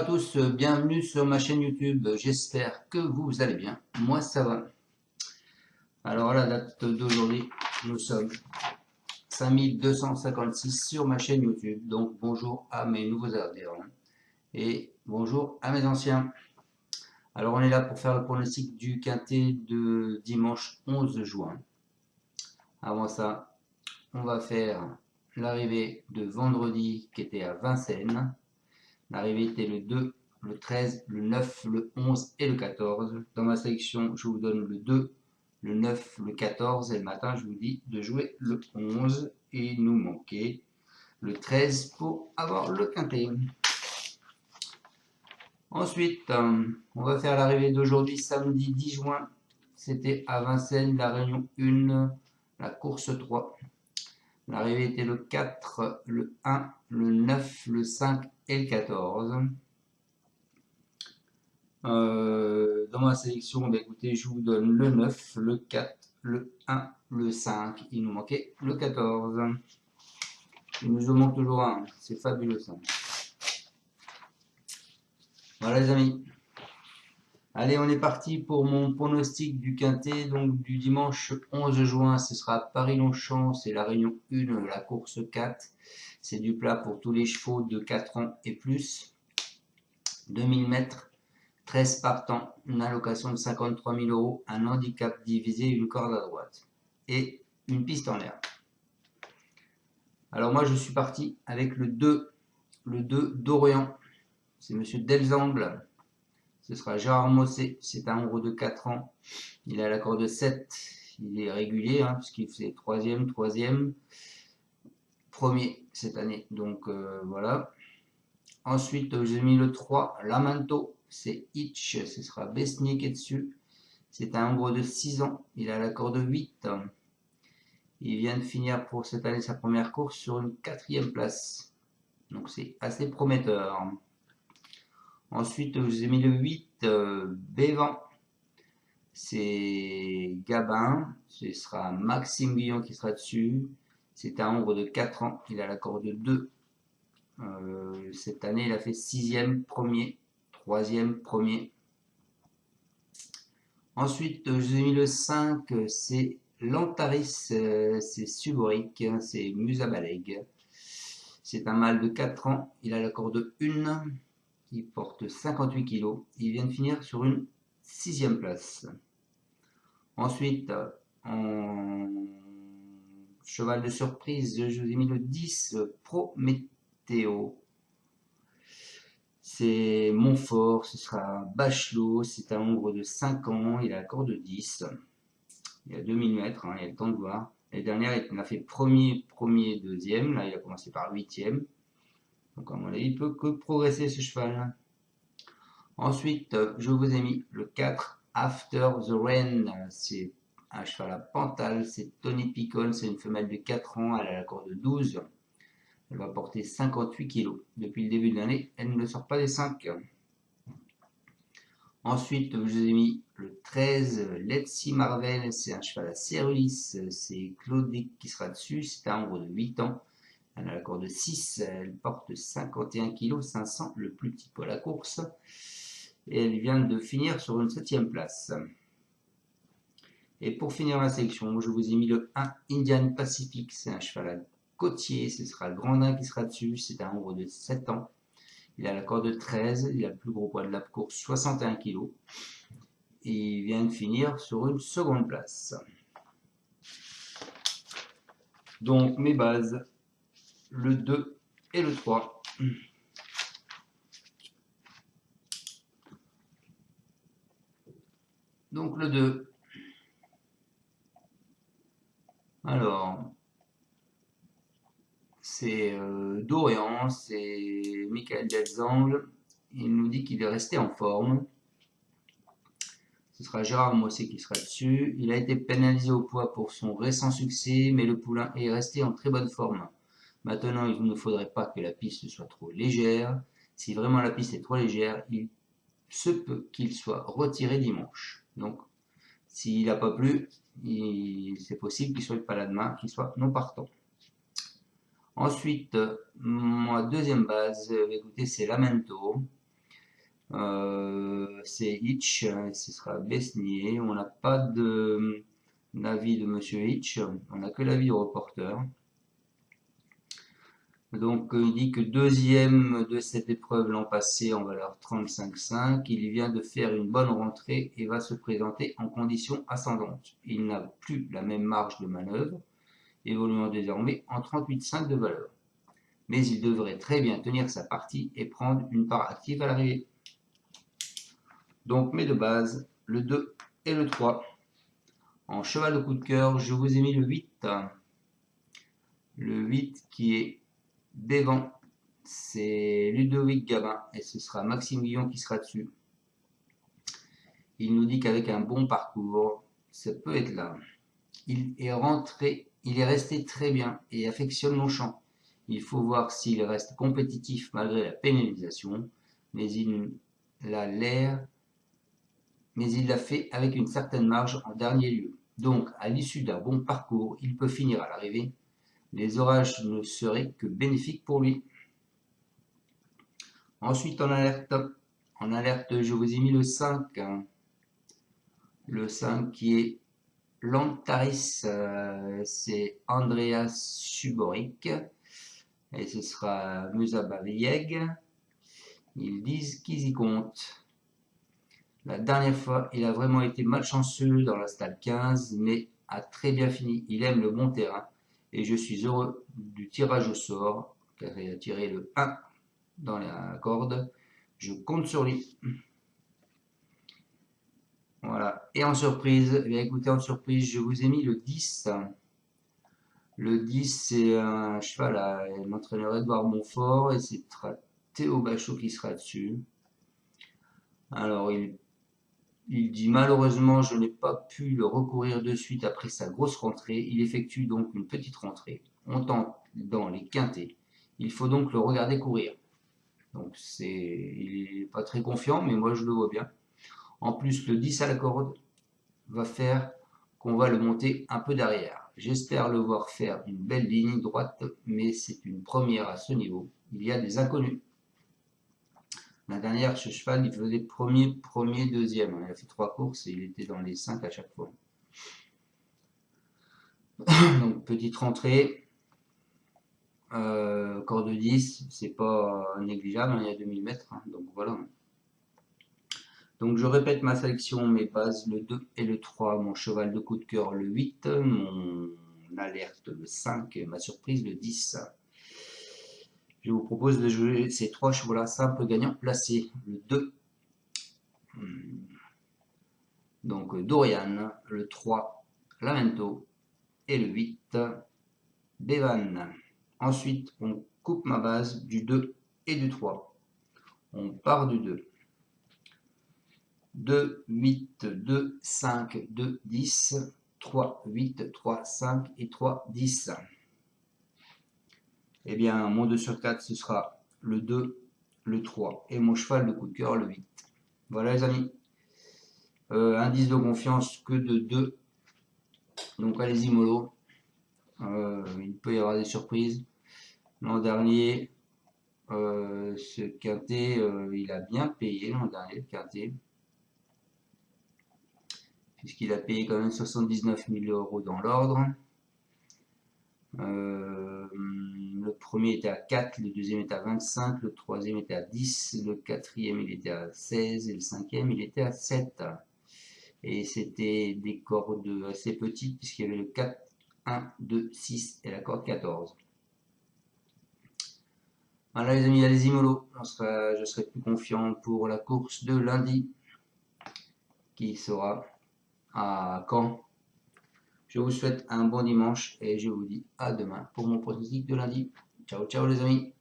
à tous, bienvenue sur ma chaîne YouTube, j'espère que vous allez bien, moi ça va. Alors à la date d'aujourd'hui, nous sommes 5256 sur ma chaîne YouTube, donc bonjour à mes nouveaux adhérents et bonjour à mes anciens. Alors on est là pour faire le pronostic du quintet de dimanche 11 juin. Avant ça, on va faire l'arrivée de vendredi qui était à Vincennes. L'arrivée était le 2, le 13, le 9, le 11 et le 14. Dans ma sélection, je vous donne le 2, le 9, le 14 et le matin, je vous dis de jouer le 11 et il nous manquait le 13 pour avoir le quintet. Ensuite, on va faire l'arrivée d'aujourd'hui, samedi 10 juin. C'était à Vincennes, la réunion 1, la course 3. L'arrivée était le 4, le 1, le 9, le 5 et le 14. Dans ma sélection, bah écoutez, je vous donne le 9, le 4, le 1, le 5. Il nous manquait le 14. Il nous en manque toujours un. C'est fabuleux ça. Voilà les amis. Allez, on est parti pour mon pronostic du quintet. Donc du dimanche 11 juin, ce sera Paris-Longchamp. C'est la réunion 1, la course 4. C'est du plat pour tous les chevaux de 4 ans et plus. 2000 mètres. 13 partants, une allocation de 53 000 €, un handicap divisé, une corde à droite et une piste en l'air. Alors moi je suis parti avec le 2 d'Orient, c'est monsieur Delzangle, ce sera Gérard Mossé, c'est un Hongrois de 4 ans, il a l'accord de 7, il est régulier puisqu'il fait 3e, premier cette année, donc voilà. Ensuite j'ai mis le 3, Lamanto, c'est Hitch, ce sera Besnik et dessus. C'est un Hongrois de 6 ans, il a l'accord de 8. Il vient de finir pour cette année sa première course sur une 4e place. Donc c'est assez prometteur. Ensuite, je vous ai mis le 8, Bévan. C'est Gabin, ce sera Maxime Guillon qui sera dessus. C'est un Hongrois de 4 ans, il a l'accord de 2. Cette année, il a fait 6e, premier, 3e, premier. Ensuite, je vous ai mis le 5, c'est Lantaris, c'est Suboric, c'est Musabaleg. C'est un mâle de 4 ans, il a l'accord de 1, il porte 58 kg. Il vient de finir sur une 6e place. Ensuite, en cheval de surprise, je vous ai mis le 10, Prométhéo. C'est Montfort, ce sera Bachelot, c'est un Hongrois de 5 ans, il a l'accord de 10. Il y a 2000 mètres, il y a le temps de voir. L'année dernière, il a fait premier, deuxième. Là, il a commencé par 8e. Donc, à mon avis, il peut que progresser ce cheval. Ensuite, je vous ai mis le 4, After the Rain. C'est un cheval à Pantal. C'est Tony Picon. C'est une femelle de 4 ans. Elle a l'accord de 12. Elle va porter 58 kg. Depuis le début de l'année, elle ne sort pas des 5. Ensuite, je vous ai mis le 13, Let's See Marvel, c'est un cheval à Cérulis, c'est Claudic qui sera dessus, c'est un Hongrois de 8 ans, elle a l'accord de 6, elle porte 51 kg, 500, le plus petit pour la course, et elle vient de finir sur une 7e place. Et pour finir la sélection, je vous ai mis le 1, Indian Pacific, c'est un cheval à côtier, ce sera le Grandin qui sera dessus, c'est un Hongrois de 7 ans. Il a l'accord de 13, il a le plus gros poids de la course, 61 kg. Et il vient de finir sur une 2e place. Donc mes bases, le 2 et le 3. Donc le 2. Alors, c'est Dorian, c'est Michael Delzangle. Il nous dit qu'il est resté en forme. Ce sera Gérard Mossé qui sera dessus. Il a été pénalisé au poids pour son récent succès, mais le poulain est resté en très bonne forme. Maintenant, il ne faudrait pas que la piste soit trop légère. Si vraiment la piste est trop légère, il se peut qu'il soit retiré dimanche. Donc, s'il n'a pas plu, c'est possible qu'il soit pas là demain, qu'il soit non partant. Ensuite, ma 2e base, écoutez, c'est Lamento. C'est Hitch, hein, ce sera Besnier. On n'a pas d'avis de Monsieur Hitch, on n'a que l'avis du reporter. Donc il dit que deuxième de cette épreuve l'an passé en valeur 35,5, il vient de faire une bonne rentrée et va se présenter en conditions ascendantes. Il n'a plus la même marge de manœuvre, évoluant désormais en 38,5 de valeur. Mais il devrait très bien tenir sa partie et prendre une part active à l'arrivée. Donc mes deux bases, le 2 et le 3. En cheval de coup de cœur, je vous ai mis le 8. Le 8 qui est Bévan, c'est Ludovic Gabin et ce sera Maxime Guillon qui sera dessus. Il nous dit qu'avec un bon parcours, ça peut être là. Il est resté très bien et affectionne Longchamp. Il faut voir s'il reste compétitif malgré la pénalisation, mais il l'a fait avec une certaine marge en dernier lieu. Donc, à l'issue d'un bon parcours, il peut finir à l'arrivée. Les orages ne seraient que bénéfiques pour lui. Ensuite, en alerte, je vous ai mis le 5. Le 5 qui est Lantaris, c'est Andreas Suborik. Et ce sera Musabavieg. Ils disent qu'ils y comptent. La dernière fois, il a vraiment été malchanceux dans la stade 15, mais a très bien fini. Il aime le bon terrain et je suis heureux du tirage au sort, car il a tiré le 1 dans la corde. Je compte sur lui. Voilà. Et en surprise, eh bien, écoutez, en surprise, je vous ai mis le 10. Le 10, c'est un cheval à l'entraîneur Edouard Montfort et c'est Théo Bachot qui sera dessus. Alors, il dit malheureusement, je n'ai pas pu le recourir de suite après sa grosse rentrée. Il effectue donc une petite rentrée. On tente dans les quintés. Il faut donc le regarder courir. Donc, il n'est pas très confiant, mais moi je le vois bien. En plus, le 10 à la corde va faire qu'on va le monter un peu derrière. J'espère le voir faire une belle ligne droite, mais c'est une première à ce niveau. Il y a des inconnus. La dernière, ce cheval, il faisait premier, deuxième. Il a fait 3 courses et il était dans les 5 à chaque fois. Donc, petite rentrée. Corde 10, c'est pas négligeable, il y a 2000 mètres. Donc voilà. Donc je répète ma sélection, mes bases, le 2 et le 3, mon cheval de coup de cœur le 8, mon alerte le 5, ma surprise le 10. Je vous propose de jouer ces 3 chevaux-là simples gagnants placés. Le 2, donc Dorian, le 3, Lamento et le 8, Bevan. Ensuite, on coupe ma base du 2 et du 3. On part du 2. 2, 8, 2, 5, 2, 10, 3, 8, 3, 5 et 3, 10. Eh bien, mon 2 sur 4, ce sera le 2, le 3 et mon cheval de coup de cœur, le 8. Voilà les amis. Indice de confiance que de 2. Donc allez-y mollo. Il peut y avoir des surprises. L'an dernier, ce quintet, il a bien payé l'an dernier, le quintet. Puisqu'il a payé quand même 79 000 € dans l'ordre. Le premier était à 4, le deuxième était à 25, le troisième était à 10, le quatrième il était à 16 et le cinquième il était à 7. Et c'était des cordes assez petites puisqu'il y avait le 4, 1, 2, 6 et la corde 14. Voilà les amis, allez-y mollo, je serai plus confiant pour la course de lundi qui sera à Caen. Je vous souhaite un bon dimanche et je vous dis à demain pour mon pronostic de lundi. Ciao, ciao les amis.